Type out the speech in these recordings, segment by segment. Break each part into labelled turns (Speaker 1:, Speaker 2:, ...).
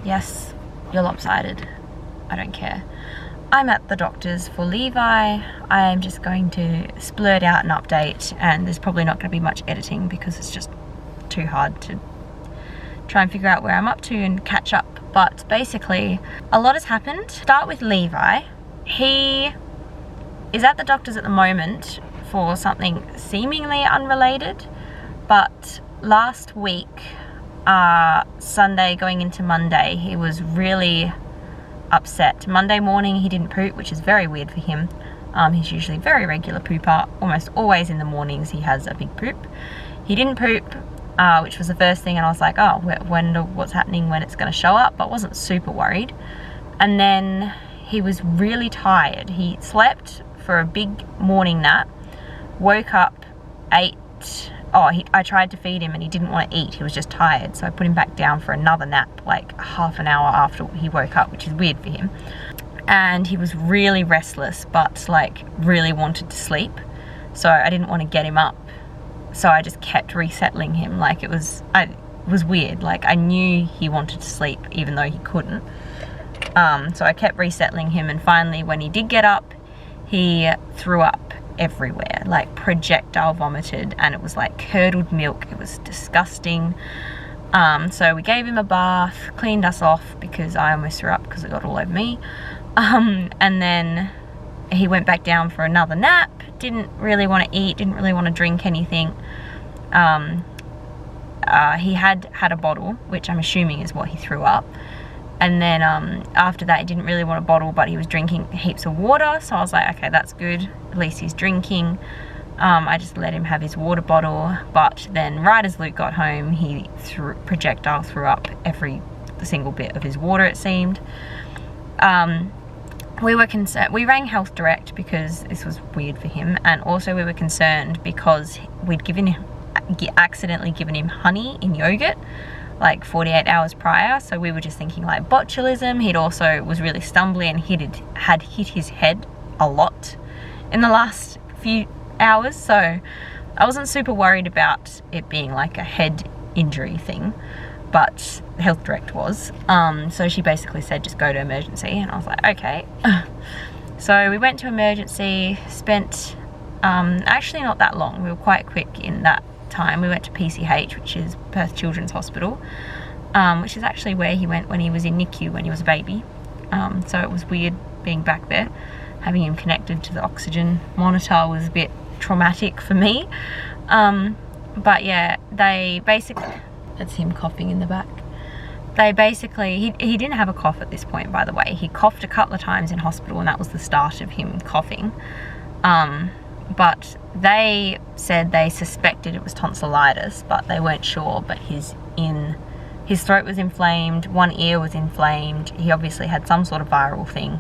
Speaker 1: Yes, you're lopsided. I don't care. I'm at the doctor's for Levi. I am just going to splurt out an update, and there's probably not going to be much editing because it's just too hard to try and figure out where I'm up to and catch up. But basically, a lot has happened. Start with Levi. He is at the doctor's at the moment for something seemingly unrelated, but last week, Sunday going into Monday, he was really upset. Monday morning he didn't poop, which is very weird for him. He's usually a very regular pooper. Almost always in the mornings he has a big poop. He didn't poop, which was the first thing, and I was like, oh, what's happening, when it's going to show up, but wasn't super worried. And then he was really tired. He slept for a big morning nap, woke up, ate. I tried to feed him and he didn't want to eat. He was just tired, so I put him back down for another nap like half an hour after he woke up, which is weird for him. And he was really restless, but like really wanted to sleep, so I didn't want to get him up, so I just kept resettling him. Like it was weird. Like I knew he wanted to sleep even though he couldn't, so I kept resettling him, and finally when he did get up, he threw up everywhere, like projectile vomited, and it was like curdled milk. It was disgusting. So we gave him a bath, cleaned us off because I almost threw up because it got all over me, and then he went back down for another nap. Didn't really want to eat, didn't really want to drink anything. He had a bottle, which I'm assuming is what he threw up. And then after that, he didn't really want a bottle, but he was drinking heaps of water. So I was like, okay, that's good. At least he's drinking. I just let him have his water bottle. But then right as Luke got home, he projectile threw up every single bit of his water, it seemed. We were concerned. We rang Health Direct because this was weird for him. And also we were concerned because we'd accidentally given him honey in yogurt like 48 hours prior, so we were just thinking like botulism. He'd also was really stumbly and had hit his head a lot in the last few hours, so I wasn't super worried about it being like a head injury thing, but Health Direct was. So she basically said just go to emergency, and I was like okay. So we went to emergency, spent actually not that long, we were quite quick in that time. We went to PCH, which is Perth Children's Hospital, which is actually where he went when he was in NICU when he was a baby. So it was weird being back there. Having him connected to the oxygen monitor was a bit traumatic for me. But yeah, they basically, that's him coughing in the back. They basically, he didn't have a cough at this point, by the way. He coughed a couple of times in hospital, and that was the start of him coughing. But they said they suspected it was tonsillitis, but they weren't sure. But his throat was inflamed, one ear was inflamed. He obviously had some sort of viral thing.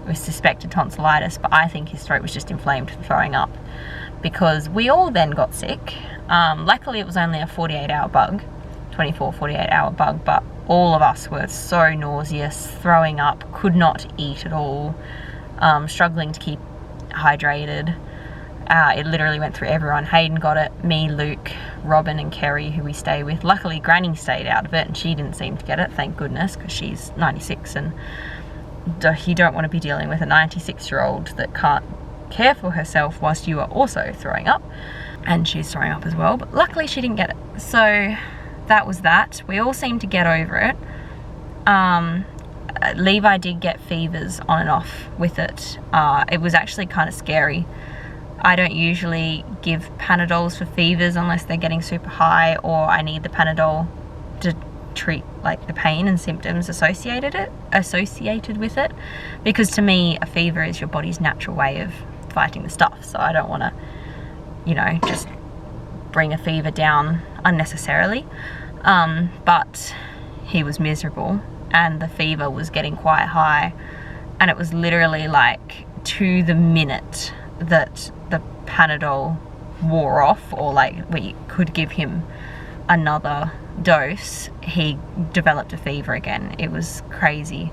Speaker 1: We suspected tonsillitis, but I think his throat was just inflamed from throwing up, because we all then got sick. Luckily it was only a 48-hour bug, 48-hour bug, but all of us were so nauseous, throwing up, could not eat at all, struggling to keep hydrated. It literally went through everyone. Hayden got it, me, Luke, Robin and Kerry, who we stay with. Luckily Granny stayed out of it and she didn't seem to get it, thank goodness, because she's 96 and you don't want to be dealing with a 96-year-old that can't care for herself whilst you are also throwing up, and she's throwing up as well. But luckily she didn't get it, so that was that. We all seemed to get over it. Levi did get fevers on and off with it. It was actually kind of scary. I don't usually give Panadols for fevers unless they're getting super high, or I need the Panadol to treat like the pain and symptoms associated with it, because to me a fever is your body's natural way of fighting the stuff, so I don't want to, you know, just bring a fever down unnecessarily. But he was miserable and the fever was getting quite high, and it was literally like to the minute that the Panadol wore off, or like we could give him another dose, he developed a fever again. It was crazy.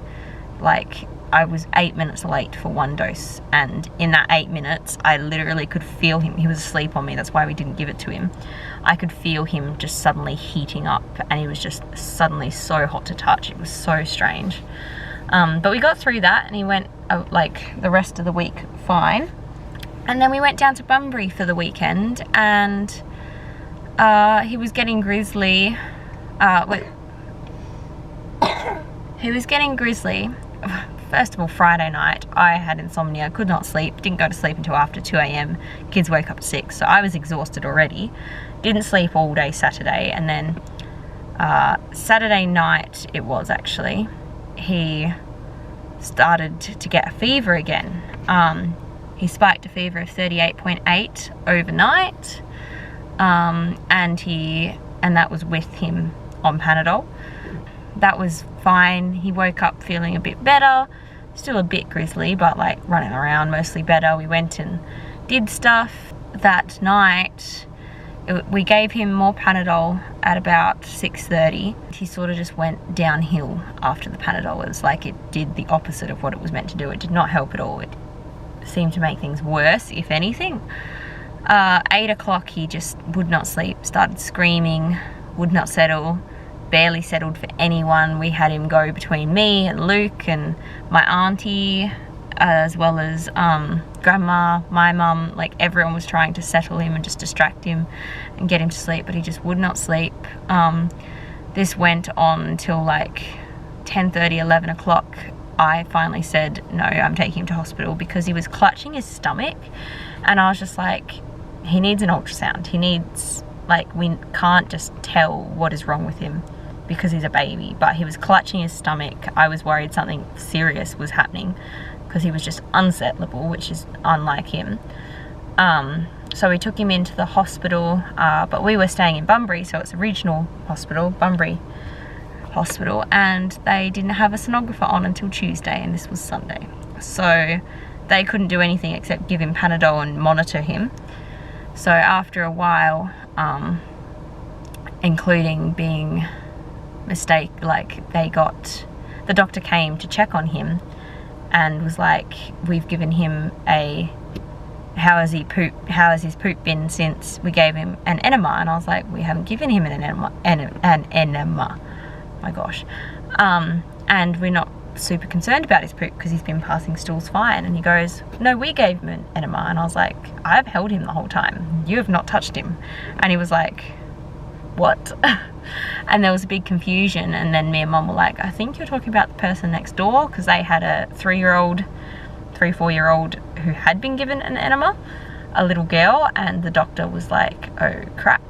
Speaker 1: Like I was 8 minutes late for one dose, and in that 8 minutes I literally could feel him. He was asleep on me, that's why we didn't give it to him. I could feel him just suddenly heating up, and he was just suddenly so hot to touch. It was so strange. But we got through that, and he went like the rest of the week fine. And then we went down to Bunbury for the weekend, and he was getting grizzly. He was getting grizzly. First of all, Friday night, I had insomnia, could not sleep, didn't go to sleep until after 2 a.m. Kids woke up at 6, so I was exhausted already. Didn't sleep all day Saturday, and then Saturday night it was actually, he started to get a fever again. He spiked a fever of 38.8 overnight, and that was with him on Panadol. That was fine. He woke up feeling a bit better, still a bit grizzly, but like running around, mostly better. We went and did stuff that night. We gave him more Panadol at about 6:30. He sort of just went downhill after the Panadol. It was like it did the opposite of what it was meant to do. It did not help at all. It seemed to make things worse, if anything. 8 o'clock, he just would not sleep, started screaming, would not settle, barely settled for anyone. We had him go between me and Luke and my auntie, as well as grandma, my mum. Like, everyone was trying to settle him and just distract him and get him to sleep, but he just would not sleep. This went on until like 10:30, 11 o'clock. I finally said, no, I'm taking him to hospital, because he was clutching his stomach, and I was just like, he needs an ultrasound. He needs, like, we can't just tell what is wrong with him because he's a baby. But he was clutching his stomach. I was worried something serious was happening because he was just unsettleable, which is unlike him. So we took him into the hospital, but we were staying in Bunbury, so it's a regional hospital, Bunbury Hospital, and they didn't have a sonographer on until Tuesday, and this was Sunday. So they couldn't do anything except give him Panadol and monitor him. So after a while, including being the doctor came to check on him and was like, we've given him how has his poop been since we gave him an enema? And I was like, we haven't given him an enema. My gosh. And we're not super concerned about his poop because he's been passing stools fine. And he goes, no, we gave him an enema. And I was like, I've held him the whole time, you have not touched him. And he was like, what? And there was a big confusion, and then me and Mum were like, I think you're talking about the person next door, because they had a 4-year-old who had been given an enema, a little girl, and the doctor was like, oh crap,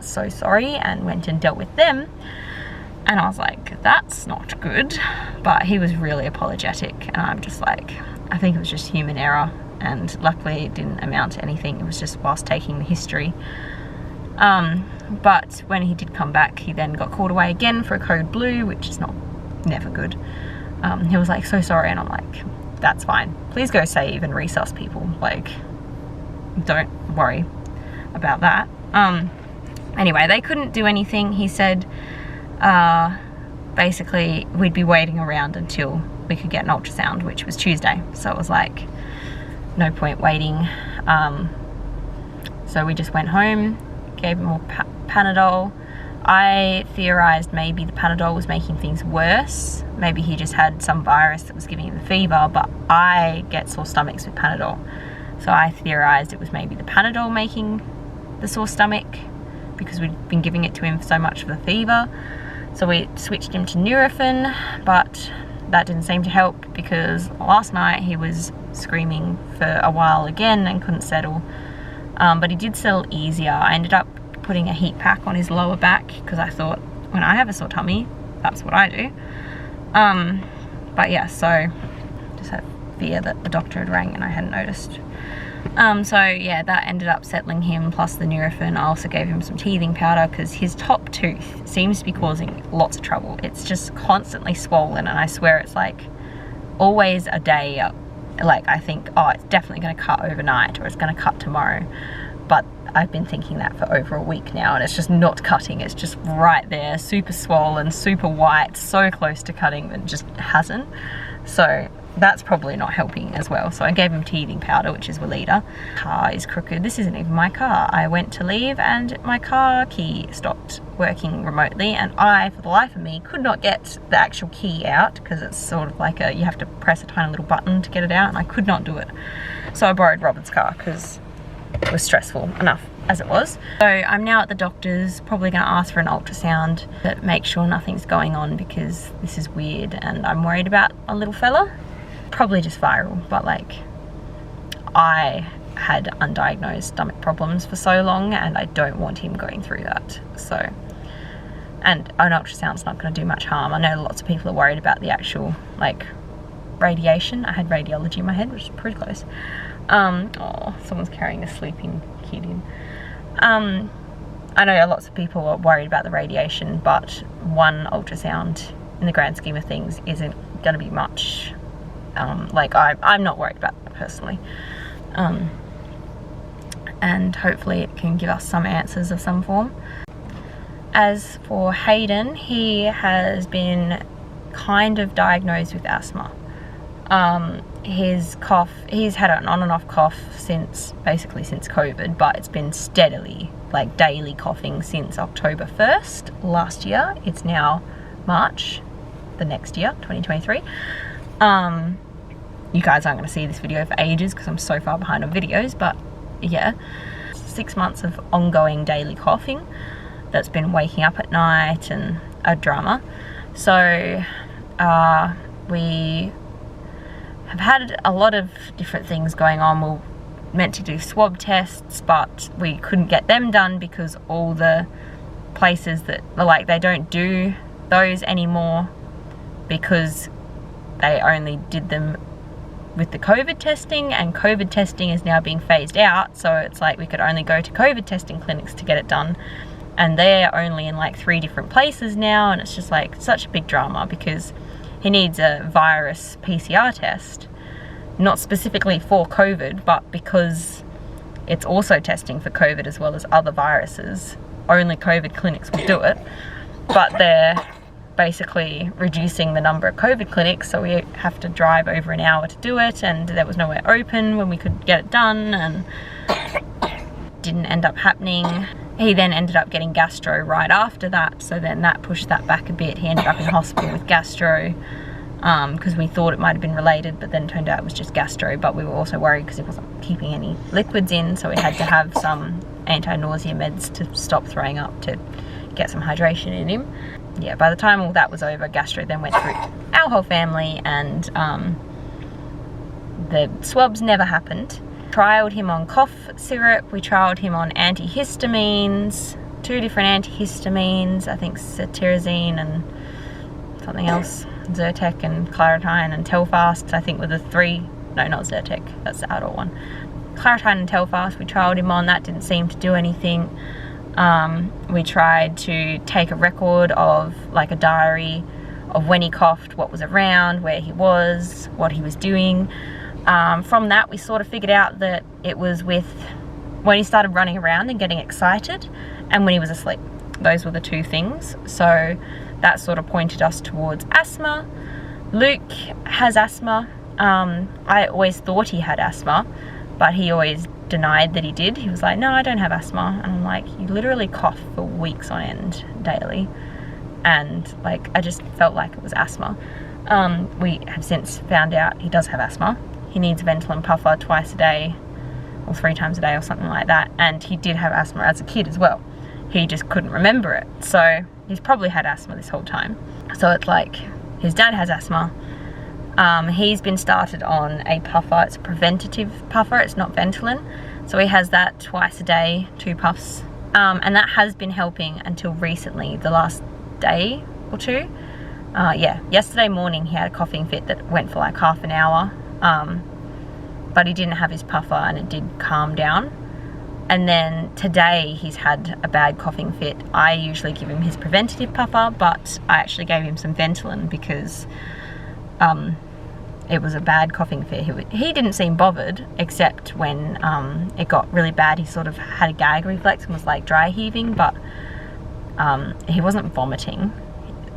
Speaker 1: so sorry, and went and dealt with them. And I was like, that's not good. But he was really apologetic, and I'm just like, I think it was just human error, and luckily it didn't amount to anything. It was just whilst taking the history. But when he did come back, he then got called away again for a code blue, which is never good. He was like, so sorry, and I'm like, that's fine. Please go save and resus people. Like, don't worry about that. Anyway, they couldn't do anything. He said, basically we'd be waiting around until we could get an ultrasound, which was Tuesday. So it was like, no point waiting. So we just went home, gave him more Panadol. I theorized maybe the Panadol was making things worse. Maybe he just had some virus that was giving him the fever, but I get sore stomachs with Panadol. So I theorized it was maybe the Panadol making the sore stomach, because we'd been giving it to him so much for the fever. So we switched him to Nurofen, but that didn't seem to help, because last night he was screaming for a while again and couldn't settle. But he did settle easier. I ended up putting a heat pack on his lower back, because I thought, when I have a sore tummy, that's what I do. But yeah, so just had fear that the doctor had rang and I hadn't noticed. So yeah, that ended up settling him, plus the Nurofen. I also gave him some teething powder, because his top tooth seems to be causing lots of trouble. It's just constantly swollen, and I swear it's like always a day. Like, I think, oh, it's definitely going to cut overnight, or it's going to cut tomorrow. But I've been thinking that for over a week now, and it's just not cutting. It's just right there, super swollen, super white, so close to cutting, but just hasn't. So that's probably not helping as well. So I gave him teething powder, which is Weleda. Car is crooked. This isn't even my car. I went to leave and my car key stopped working remotely, and I, for the life of me, could not get the actual key out because it's sort of like you have to press a tiny little button to get it out, and I could not do it. So I borrowed Robin's car because it was stressful enough as it was. So I'm now at the doctor's, probably going to ask for an ultrasound to make sure nothing's going on because this is weird and I'm worried about a little fella. Probably just viral, but like, I had undiagnosed stomach problems for so long and I don't want him going through that. So, and an ultrasound's not going to do much harm. I know lots of people are worried about the actual like radiation. I had radiology in my head, which is pretty close. Oh, someone's carrying a sleeping kid in. I know lots of people are worried about the radiation, but one ultrasound in the grand scheme of things isn't going to be much. Like I'm not worried about that personally. And hopefully it can give us some answers of some form. As for Hayden, he has been kind of diagnosed with asthma. His cough, he's had an on and off cough basically since COVID, but it's been steadily, like daily coughing since October 1st last year. It's now March the next year, 2023. You guys aren't going to see this video for ages because I'm so far behind on videos, but yeah, 6 months of ongoing daily coughing that's been waking up at night and a drama. So we have had a lot of different things going on. We were meant to do swab tests, but we couldn't get them done because all the places that like they don't do those anymore because they only did them with the COVID testing, and COVID testing is now being phased out, so it's like we could only go to COVID testing clinics to get it done, and they're only in like 3 different places now, and it's just like such a big drama because he needs a virus PCR test, not specifically for COVID, but because it's also testing for COVID as well as other viruses. Only COVID clinics will do it, but they're basically reducing the number of COVID clinics, so we have to drive over an hour to do it, and there was nowhere open when we could get it done, and didn't end up happening. He then ended up getting gastro right after that, so then that pushed that back a bit. He ended up in hospital with gastro because we thought it might have been related, but then turned out it was just gastro, but we were also worried because he wasn't keeping any liquids in, so we had to have some anti-nausea meds to stop throwing up to get some hydration in him. Yeah, by the time all that was over, gastro then went through our whole family, and the swabs never happened. Trialed him on cough syrup, we trialed him on antihistamines, 2 different antihistamines, I think cetirizine and something else, Zyrtec and Claritine and Telfast, I think were the 3, no, not Zyrtec, that's the adult one. Claritine and Telfast, we trialed him on, that didn't seem to do anything. We tried to take a record of like a diary of when he coughed, what was around, where he was, what he was doing. From that we sort of figured out that it was with when he started running around and getting excited and when he was asleep. Those were the 2 things. So that sort of pointed us towards asthma. Luke has asthma. I always thought he had asthma, but he always denied that he did. He was like, no, I don't have asthma. And I'm like, you literally cough for weeks on end daily. And like, I just felt like it was asthma. We have since found out he does have asthma. He needs Ventolin puffer twice a day or 3 times a day or something like that. And he did have asthma as a kid as well. He just couldn't remember it. So he's probably had asthma this whole time. So it's like, his dad has asthma. He's been started on a puffer. It's a preventative puffer, it's not Ventolin. So he has that twice a day, 2 puffs. And that has been helping until recently, the last day or 2. Yeah, yesterday morning he had a coughing fit that went for like half an hour. But he didn't have his puffer and it did calm down. And then today he's had a bad coughing fit. I usually give him his preventative puffer, but I actually gave him some Ventolin because it was a bad coughing fit. He didn't seem bothered, except when it got really bad. He sort of had a gag reflex and was like dry heaving, but he wasn't vomiting.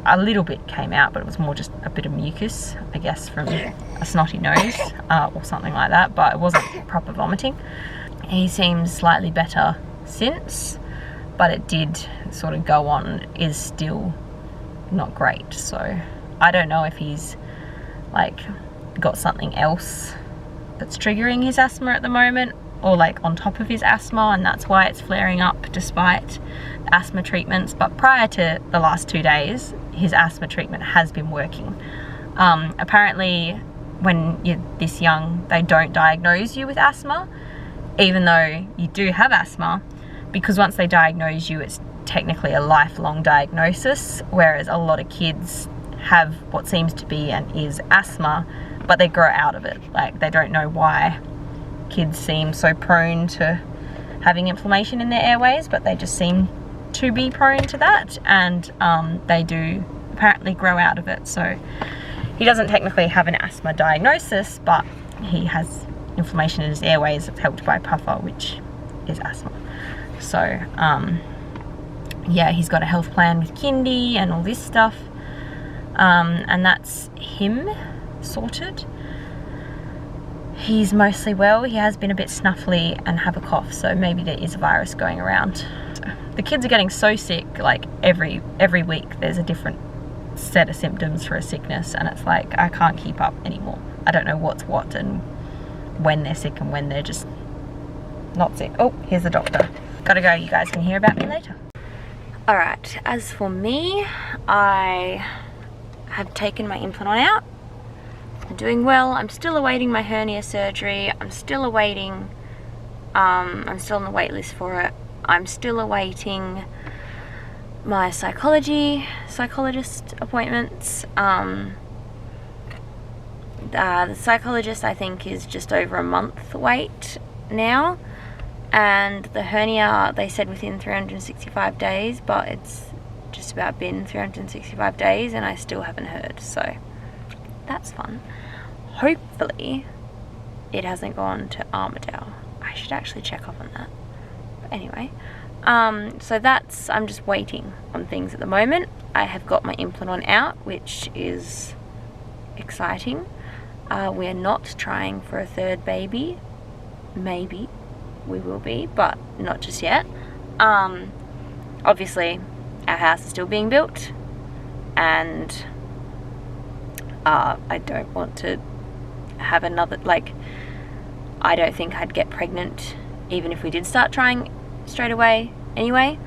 Speaker 1: a little bit came out, but it was more just a bit of mucus, I guess, from a snotty nose or something like that, but it wasn't proper vomiting. He seems slightly better since, but it did sort of go on, is still not great. So I don't know if he's like got something else that's triggering his asthma at the moment, or like on top of his asthma, and that's why it's flaring up despite asthma treatments. But prior to the last 2 days, his asthma treatment has been working. Apparently when you're this young, they don't diagnose you with asthma, even though you do have asthma, because once they diagnose you, it's technically a lifelong diagnosis, whereas a lot of kids have what seems to be and is asthma, but they grow out of it. Like, they don't know why kids seem so prone to having inflammation in their airways, but they just seem to be prone to that, and they do apparently grow out of it. So he doesn't technically have an asthma diagnosis, but he has inflammation in his airways that's helped by puffer, which is asthma. So yeah, he's got a health plan with kindy and all this stuff, and that's him sorted. He's mostly well. He has been a bit snuffly and have a cough, so maybe there is a virus going around. The kids are getting so sick, like every week there's a different set of symptoms for a sickness, and it's like, I can't keep up anymore. I don't know what's what and when they're sick and when they're just not sick. Oh, here's the doctor. Gotta go. You guys can hear about me later. Alright, as for me, I have taken my implant out. I'm doing well. I'm still awaiting my hernia surgery. I'm still awaiting, I'm still on the wait list for it. I'm still awaiting my psychologist appointments. The psychologist, I think, is just over a month wait now, and the hernia, they said within 365 days, but it's just about been 365 days and I still haven't heard, so that's fun. Hopefully it hasn't gone to Armidale. I should actually check up on that. But anyway, so that's, I'm just waiting on things at the moment. I have got my implant out, which is exciting. We're not trying for a third baby. Maybe we will be, but not just yet. Obviously our house is still being built, and I don't want to have another, like, I don't think I'd get pregnant even if we did start trying straight away anyway,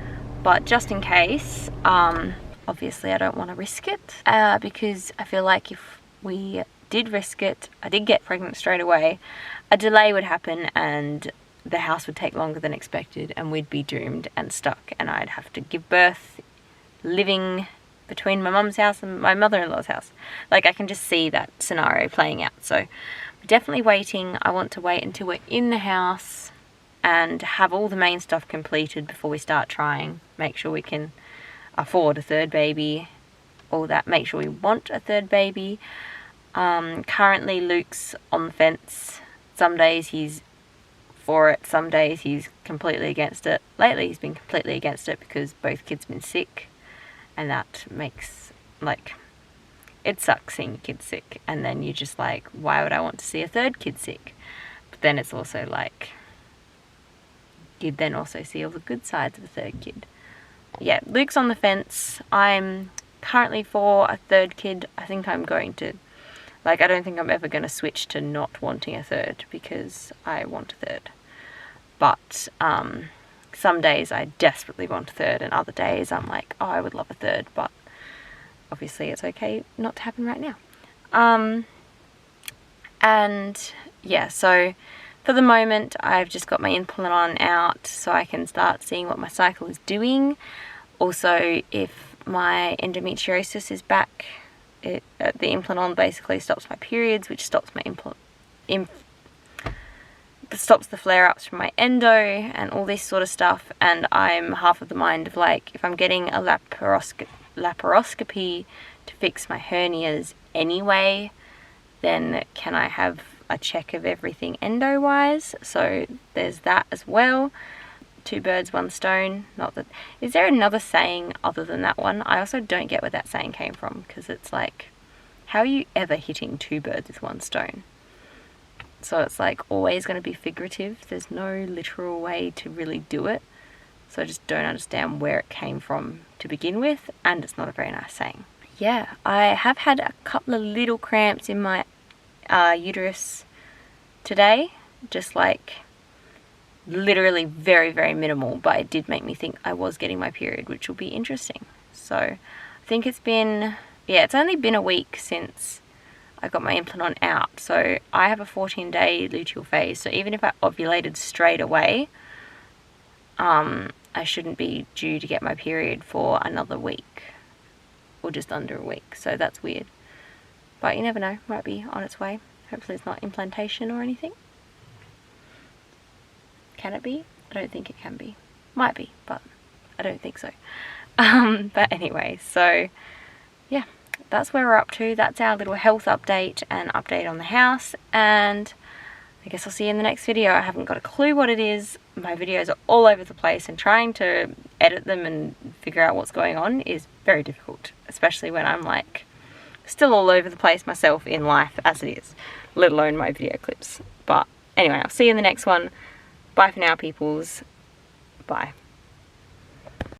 Speaker 1: but just in case, obviously I don't want to risk it, because I feel like if we did risk it, I did get pregnant straight away, a delay would happen and the house would take longer than expected and we'd be doomed and stuck, and I'd have to give birth living between my mum's house and my mother-in-law's house. Like, I can just see that scenario playing out. So we're definitely waiting. I want to wait until we're in the house and have all the main stuff completed before we start trying. Make sure we can afford a third baby, all that. Make sure we want a third baby. Currently Luke's on the fence. Some days he's for it, some days he's completely against it. Lately he's been completely against it because both kids have been sick, and that makes, like, it sucks seeing your kids sick, and then you're just like, why would I want to see a third kid sick? But then it's also like, you'd then also see all the good sides of a third kid. Yeah, Luke's on the fence. I'm currently for a third kid. I think I'm going to, like, I don't think I'm ever going to switch to not wanting a third, because I want a third. But some days I desperately want a third, and other days I'm like, oh, I would love a third, but obviously it's okay not to happen right now. And yeah, so for the moment I've just got my implant on out so I can start seeing what my cycle is doing. Also, if my endometriosis is back, the implant on basically stops my periods, which stops my stops the flare-ups from my endo and all this sort of stuff. And I'm half of the mind of, like, if I'm getting a laparoscopy to fix my hernias anyway, then can I have a check of everything endo-wise? So there's that as well. two birds, one stone. Not that, is there another saying other than that one? I also don't get where that saying came from, because it's like, how are you ever hitting two birds with one stone? So it's like always going to be figurative. There's no literal way to really do it. So I just don't understand where it came from to begin with, and it's not a very nice saying. Yeah, I have had a couple of little cramps in my uterus today, just like literally very, very minimal, but it did make me think I was getting my period, which will be interesting. So I think it's been, yeah, it's only been a week since I got my implant out. So I have a 14-day luteal phase, so even if I ovulated straight away, I shouldn't be due to get my period for another week, or just under a week. So that's weird, but you never know, might be on its way. Hopefully it's not implantation or anything. Can it be? I don't think it can be. Might be, but I don't think so. But anyway, so yeah, that's where we're up to. That's our little health update and update on the house, and I guess I'll see you in the next video. I haven't got a clue what it is. My videos are all over the place, and trying to edit them and figure out what's going on is very difficult, especially when I'm like still all over the place myself in life as it is, let alone my video clips. But anyway, I'll see you in the next one. Bye for now, peoples. Bye.